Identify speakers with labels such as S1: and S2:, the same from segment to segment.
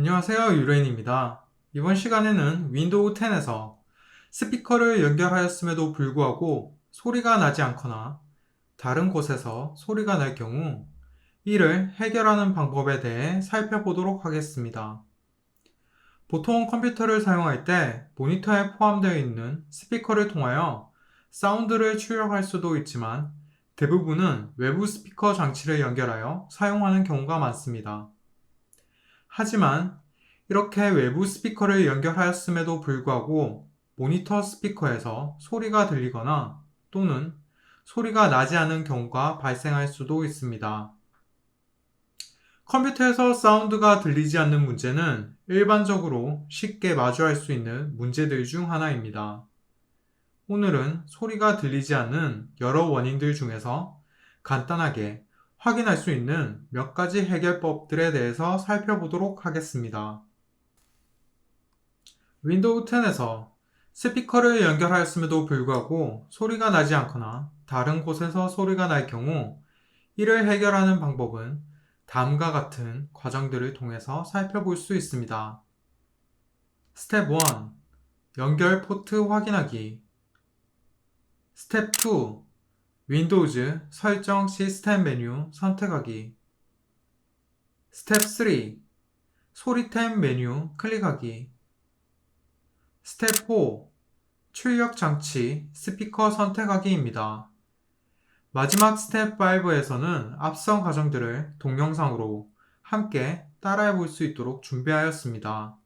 S1: 안녕하세요, 유레인입니다. 이번 시간에는 윈도우 10에서 스피커를 연결하였음에도 불구하고 소리가 나지 않거나 다른 곳에서 소리가 날 경우 이를 해결하는 방법에 대해 살펴보도록 하겠습니다. 보통 컴퓨터를 사용할 때 모니터에 포함되어 있는 스피커를 통하여 사운드를 출력할 수도 있지만 대부분은 외부 스피커 장치를 연결하여 사용하는 경우가 많습니다. 하지만 이렇게 외부 스피커를 연결하였음에도 불구하고 모니터 스피커에서 소리가 들리거나 또는 소리가 나지 않은 경우가 발생할 수도 있습니다. 컴퓨터에서 사운드가 들리지 않는 문제는 일반적으로 쉽게 마주할 수 있는 문제들 중 하나입니다. 오늘은 소리가 들리지 않는 여러 원인들 중에서 간단하게 확인할 수 있는 몇 가지 해결법들에 대해서 살펴보도록 하겠습니다. 윈도우 10에서 스피커를 연결하였음에도 불구하고 소리가 나지 않거나 다른 곳에서 소리가 날 경우 이를 해결하는 방법은 다음과 같은 과정들을 통해서 살펴볼 수 있습니다. 스텝 1. 연결 포트 확인하기. 스텝 2. 윈도우즈 설정 시스템 메뉴 선택하기. 스텝 3. 소리템 메뉴 클릭하기. 스텝 4. 출력 장치 스피커 선택하기입니다. 마지막 스텝 5에서는 앞선 과정들을 동영상으로 함께 따라해 볼 수 있도록 준비하였습니다.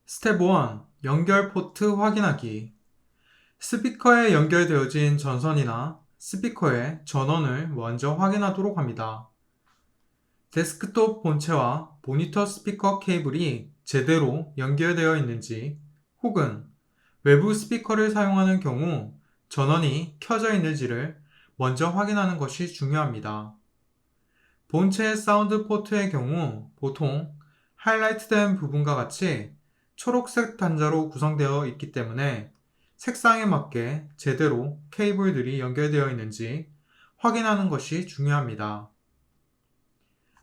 S1: 스텝 1. 연결 포트 확인하기. 스피커에 연결되어진 전선이나 스피커의 전원을 먼저 확인하도록 합니다. 데스크톱 본체와 모니터 스피커 케이블이 제대로 연결되어 있는지 혹은 외부 스피커를 사용하는 경우 전원이 켜져 있는지를 먼저 확인하는 것이 중요합니다. 본체의 사운드 포트의 경우 보통 하이라이트된 부분과 같이 초록색 단자로 구성되어 있기 때문에 색상에 맞게 제대로 케이블들이 연결되어 있는지 확인하는 것이 중요합니다.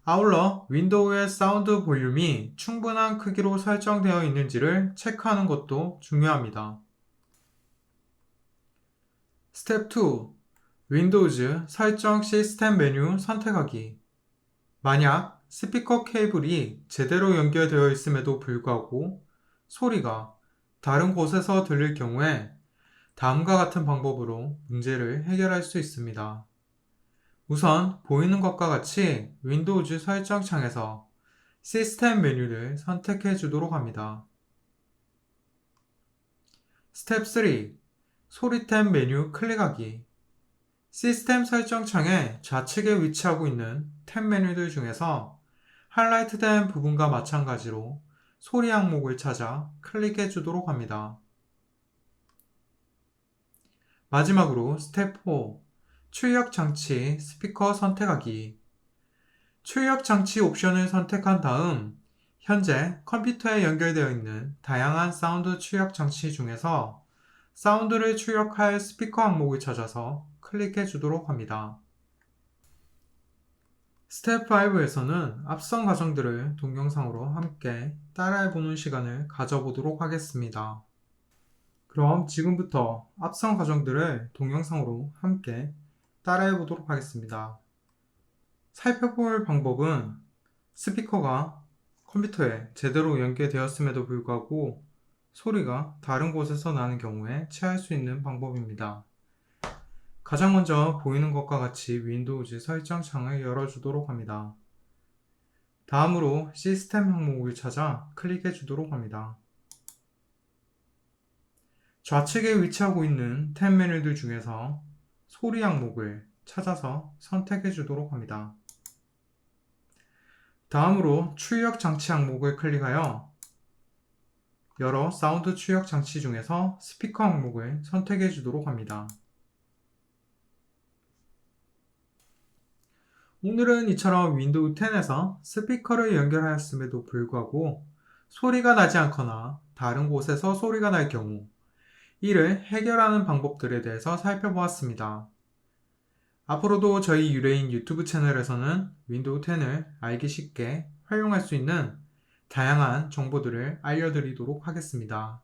S1: 아울러 윈도우의 사운드 볼륨이 충분한 크기로 설정되어 있는지를 체크하는 것도 중요합니다. 스텝 2. 윈도우즈 설정 시스템 메뉴 선택하기. 만약 스피커 케이블이 제대로 연결되어 있음에도 불구하고 소리가 다른 곳에서 들릴 경우에 다음과 같은 방법으로 문제를 해결할 수 있습니다. 우선 보이는 것과 같이 윈도우즈 설정 창에서 시스템 메뉴를 선택해 주도록 합니다. 스텝 3. 소리템 메뉴 클릭하기. 시스템 설정 창의 좌측에 위치하고 있는 탭 메뉴들 중에서 하이라이트된 부분과 마찬가지로 소리 항목을 찾아 클릭해 주도록 합니다. 마지막으로 스텝 4. 출력 장치 스피커 선택하기. 출력 장치 옵션을 선택한 다음 현재 컴퓨터에 연결되어 있는 다양한 사운드 출력 장치 중에서 사운드를 출력할 스피커 항목을 찾아서 클릭해 주도록 합니다. 스텝 5에서는 앞선 과정들을 동영상으로 함께 따라해 보는 시간을 가져보도록 하겠습니다. 그럼 지금부터 앞선 과정들을 동영상으로 함께 따라해 보도록 하겠습니다. 살펴볼 방법은 스피커가 컴퓨터에 제대로 연결되었음에도 불구하고 소리가 다른 곳에서 나는 경우에 취할 수 있는 방법입니다. 가장 먼저 보이는 것과 같이 윈도우즈 설정 창을 열어주도록 합니다. 다음으로 시스템 항목을 찾아 클릭해 주도록 합니다. 좌측에 위치하고 있는 탭 메뉴들 중에서 소리 항목을 찾아서 선택해 주도록 합니다. 다음으로 출력 장치 항목을 클릭하여 여러 사운드 출력 장치 중에서 스피커 항목을 선택해 주도록 합니다. 오늘은 이처럼 윈도우 10에서 스피커를 연결하였음에도 불구하고 소리가 나지 않거나 다른 곳에서 소리가 날 경우 이를 해결하는 방법들에 대해서 살펴보았습니다. 앞으로도 저희 유레인 유튜브 채널에서는 윈도우 10을 알기 쉽게 활용할 수 있는 다양한 정보들을 알려드리도록 하겠습니다.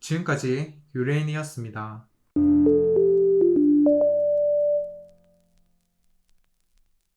S1: 지금까지 유레인이었습니다.